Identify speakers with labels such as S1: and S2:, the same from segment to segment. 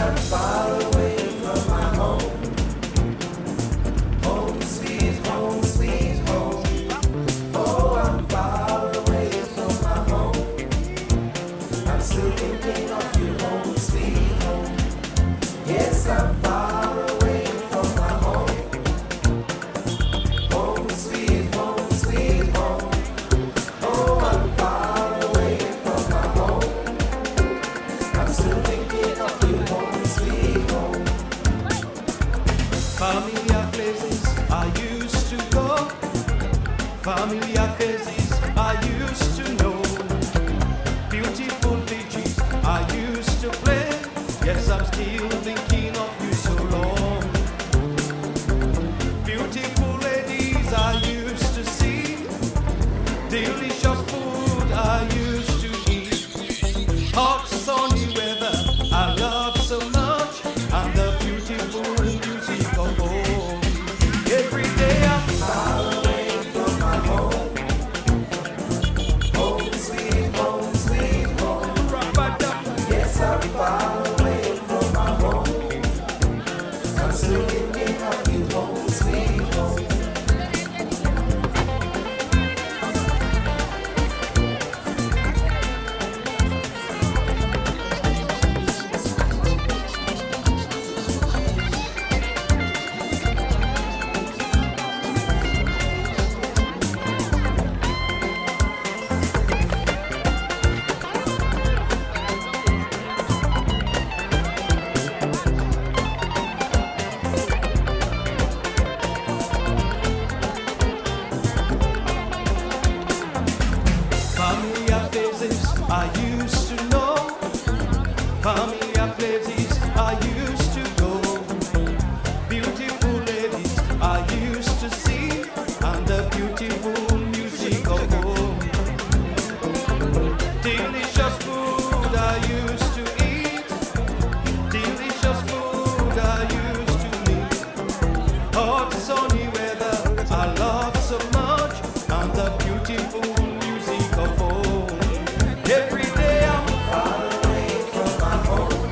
S1: I'm far away from my home. Home, sweet home, sweet home. Oh, I'm far away from my home. I'm still thinking of you, home, sweet home. Yes, I'm far away from my home. Home, sweet home, sweet home. Oh, I'm far away from my home. I'm still thinking of you, home, sweet home.
S2: Familiar places I used to go. Familiar faces I used to know. Beautiful beaches I used to play. Yes, I'm still thinking of you so long. Beautiful ladies I used to see. Delicious food I used to eat. Hot sunny weather I love so much. And the beautiful music of home. Every day I'm
S1: Far away from my home. Home, sweet home, sweet home. Yes, I'm far away from my home. I'm still thinking of you, home, sweet home.
S2: familiar faces I used to know. Familiar places I used to go. Beautiful ladies I used to see. And the beautiful music of home. Delicious food I used to eat. Delicious food I used to eat. Hot sunny weather I love so much. And the beautiful music of home. Every day I'm
S1: Far away from my home.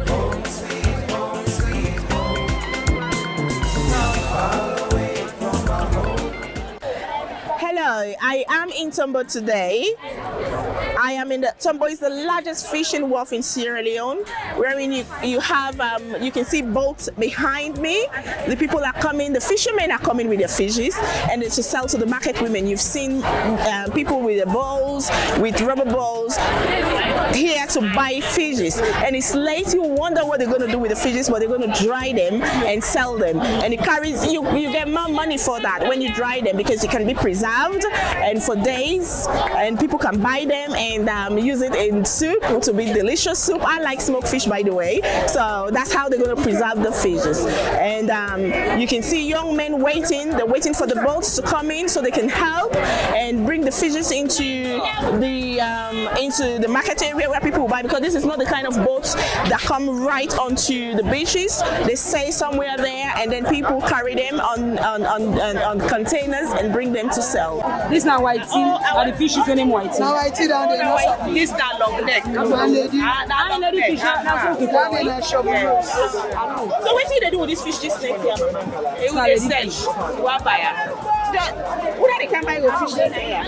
S1: Home, sweet home, sweet home. Far away from my home.
S3: Hello, I am in Tombo today. I am in the Tombo is the largest fishing wharf in Sierra Leone, wherein you have you can see boats behind me. The people are coming, the fishermen are coming with their fishes, and it's to sell to the market women. You've seen people with their bowls, with rubber bowls, here to buy fishes. And it's late, you wonder what they're going to do with the fishes, but they're going to dry them and sell them. And it carries you get more money for that when you dry them, because it can be preserved and for days, and people can buy them and use it in soup to be delicious soup. I like smoked fish, by the way, so that's how they're going to preserve the fishes. And you can see young men waiting. They're waiting for the boats to come in so they can help and bring the fishes into the market area where people will buy, because this is not the kind of boats that come right onto the beaches. They stay somewhere there, and then people carry them on containers and bring them to sell.
S4: This now white tea, and the fish is name white tea.
S5: Now I see down there.
S3: This not long neck.
S5: One lady.
S4: I lady fish, that's okay.
S5: Down in a shop.
S3: So what do they do with this fish this next year? They will sell. What buyer? Who they can buy your fish this year?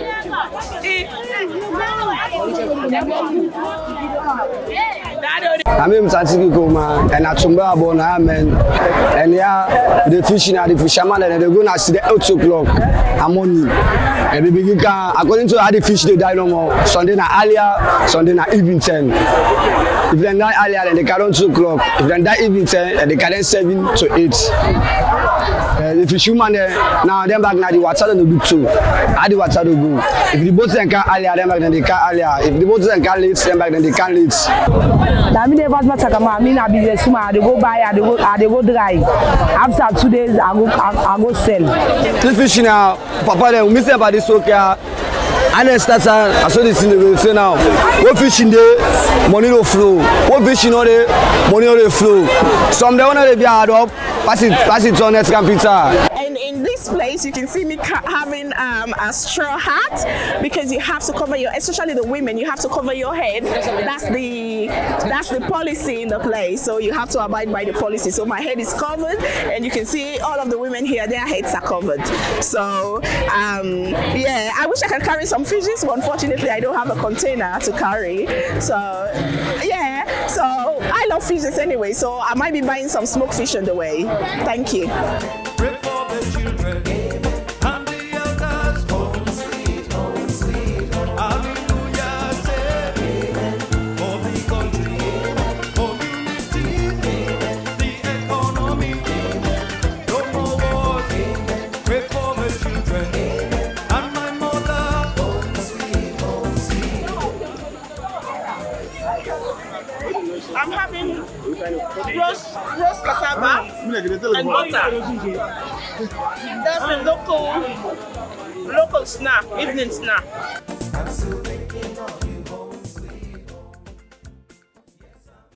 S6: I'm in Santigoma and at Tombo Fishing and yeah, the fishing at the fisherman and they're gonna see the 8 o'clock. I'm on you. And the beginning, according to how the fish they die no more. Sunday night earlier, Sunday night evening 10. If they die earlier, then they carry 2 o'clock. If they die evening 10, then they carry 7 to 8. The fisherman now them back now the water don't do too. How the water do go? If the boats can earlier, then back then they can earlier. If the boats can late, then back then they can late.
S4: I mean, never matter. I mean, I be the summer. I go buy. I go dry. After 2 days, I go sell.
S6: This fishing now, Papa, they miss about this okay. And then start I saw this in the say now. What fishing there, money no flow. What fishing on there, money no flow. Some they wanna be hard up, pass it on next computer.
S3: And in this place, place, you can see me having a straw hat because you have to cover your, especially the women, you have to cover your head. That's the policy in the place. So you have to abide by the policy. So my head is covered, and you can see all of the women here, their heads are covered. So yeah, I wish I could carry some fishes, but unfortunately I don't have a container to carry. So yeah, so I love fishes anyway, so I might be buying some smoked fish on the way. Thank you.
S2: Pray for the children and the elders. Home sweet home. Hallelujah, say. For the country, for unity, the economy. No more wars. Pray for the children and my mother. Home sweet.
S3: I'm having roast cassava and butter. That's a local snack, evening snack.
S1: I'm still